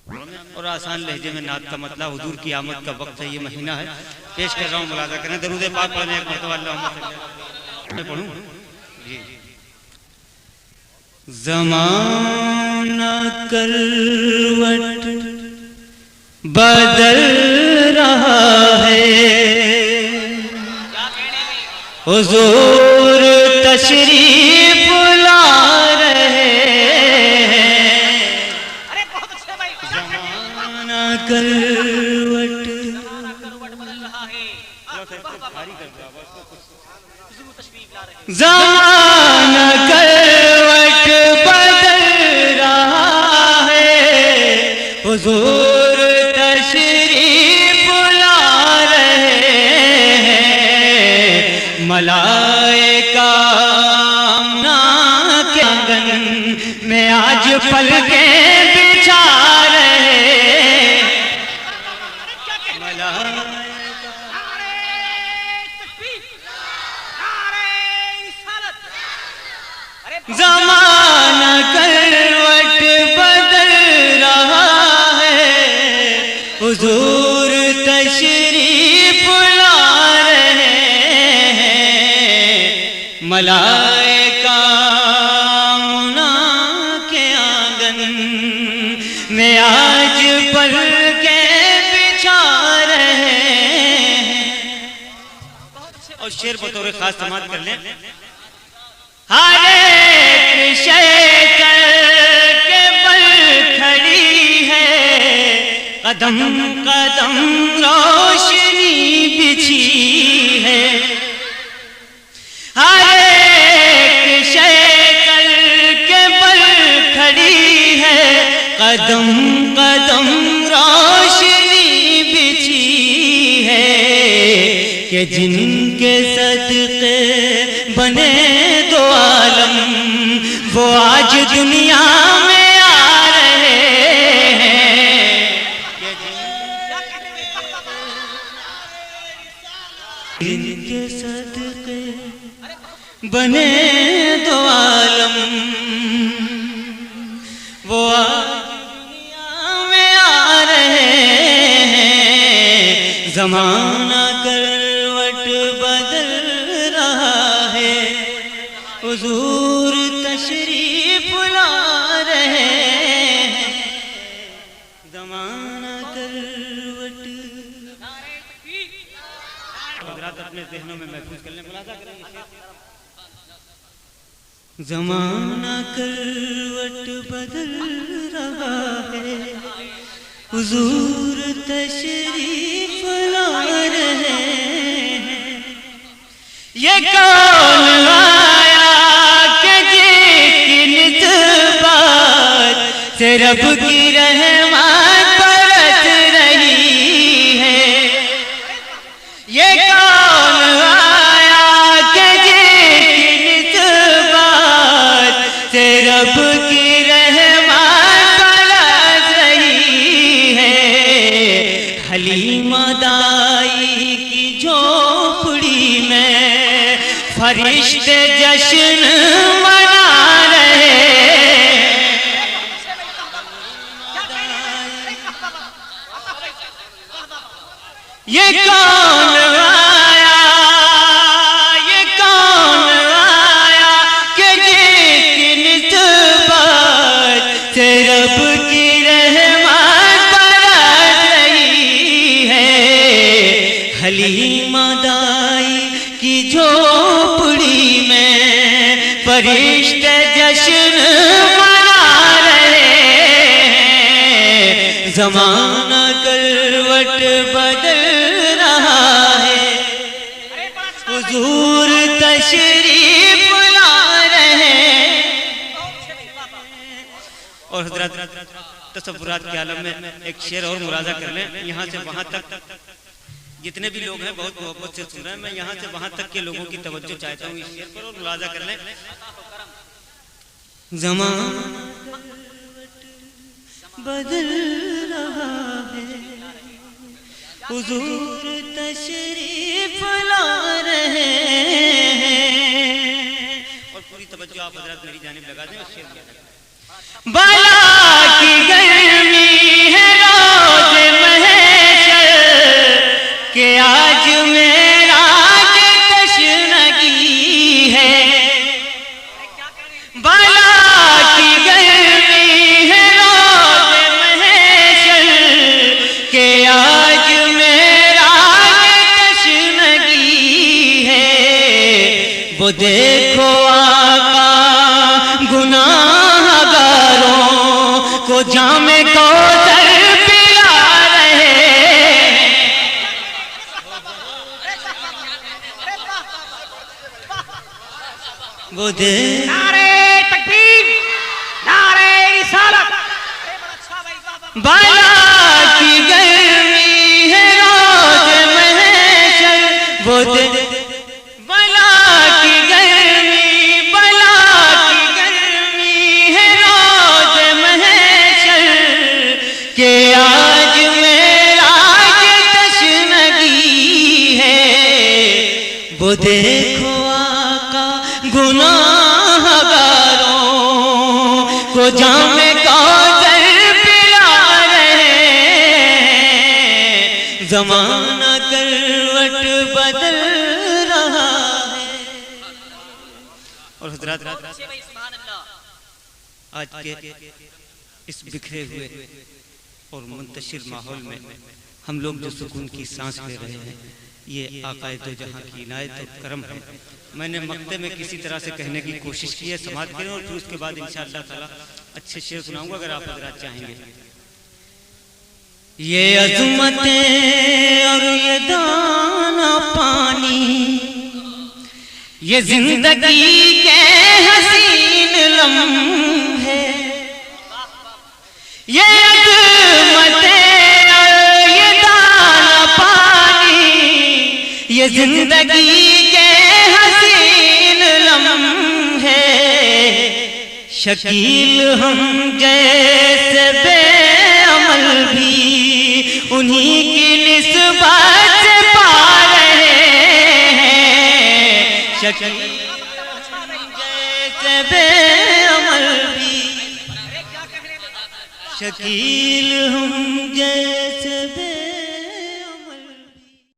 اور آسان لہجے میں نعت کا مطلب حضور کی آمد کا وقت ہے، یہ مہینہ ہے. پیش کر رہا ہوں، ملاحظہ کریں. درود پاک پڑھنے ایک مرتبہ اللہم صلی اللہ. میں پڑھوں جی. زمانہ کروٹ بدل رہا ہے، حضور تشریف لا رہے ہیں. زمانہ کروٹ بدل رہا ہے، زمانہ کروٹ بدل رہا ہے، حضور تشریف لا رہے ہیں. ملائکہ آمنا کے آنگن میں آج پلکیں بچھا رہے ہیں. زمانہ کروٹ بدل رہا ہے، حضور تشریف لا رہے ہیں. ملائکہ آمنا کے آنگن میں آج پلکیں بچھا رہے ہیں. اور شعر بطور خاص سماعت کر لیں. ہر ایک شے کر کے بل کھڑی ہے، قدم قدم روشنی بچھی ہے. ہر ایک شے کر کے بل کھڑی ہے، قدم قدم روشنی بچھی ہے. کہ جن کے صدقے بنے دو عالم، وہ آج دنیا میں آ رہے ہیں. جن کے صدقے بنے دو عالم، وہ آج دنیا میں آ رہے ہیں. زمانہ کروٹ بدل رہا ہے، حضور تشریف لا رہے ہیں. زمانہ کروٹ. حضرات اپنے ذہنوں میں محفوظ کر لیں، ملاحظہ کریں. زمانہ کروٹ بدل رہا ہے، حضور تشریف لا رہے ہیں. یہ کون آیا کہ جن نسبت سے رب کی رحمت برس رہی ہے. یہ کون آیا کہ جن نسبت سے رب کی رحمت برس رہی ہے. حلیمہ دائی کی جھوپڑی میں فرشتے جشن منا رہے ہیں. یہ کون آیا، یہ کون آیا کہ جس کی نسبت سے رب کی رحمت برس رہی ہے. حلیمہ دائی کی جھوپڑی میں فرشتے جشن منا رہے ہیں. زمانہ کروٹ بدل رہا ہے، حضور تشریف لا رہے ہیں. اور حضرات تصورات کے عالم میں ایک شعر اور ملاحظہ کر لیں. یہاں سے وہاں تک جتنے بھی لوگ ہیں بہت محبت سے سن رہے ہیں. میں یہاں سے وہاں تک کے لوگوں کی توجہ چاہتا ہوں اس شعر پر، اور ملاحظہ کر لیں. زمانہ بدل رہا ہے، حضور تشریف لا رہے ہیں. اور پوری توجہ آپ حضرات میری جانب لگا دیں. بلا کی گرمی ہے جام کوثر پلا رہے وہ دے نعرہ تکبیر، نعرہ رسالت، بالا کی گرمی ہے روز محشر وہ دے بالا کی گرمی، بالا کی گرمی ہے روز محشر کہ آج معراج تشنگی ہے وہ دیکھو آقا گناہ گاروں کو جام کوثر پلا رہے زمانہ کروٹ بدل رہا ہے۔ اور حضرات آج کے اس بکھرے ہوئے اور منتشر ماحول میں ہم لوگ جو سکون کی سانس لے رہے ہیں یہ آقا دو جہاں کی عنایت اور کرم ہے۔ میں نے مقطع میں کسی طرح سے کہنے کی کوشش کی ہے، سماعت کریں اور پھر اس کے بعد انشاءاللہ تعالی اچھے شعر سناؤں گا اگر آپ حضرات چاہیں گے۔ یہ عظمتیں اور یہ دانا پانی، یہ زندگی کے حسین لمحے، یہ عظمتیں اور یہ دانا پانی، یہ زندگی کے حسین لمحے، شکیل ہم جیسے بے عمل بھی انہی کی نسبت پا رہے ہیں، شکیل ہم جیسے بے عمل بھی، شکیل ہم جیسے بے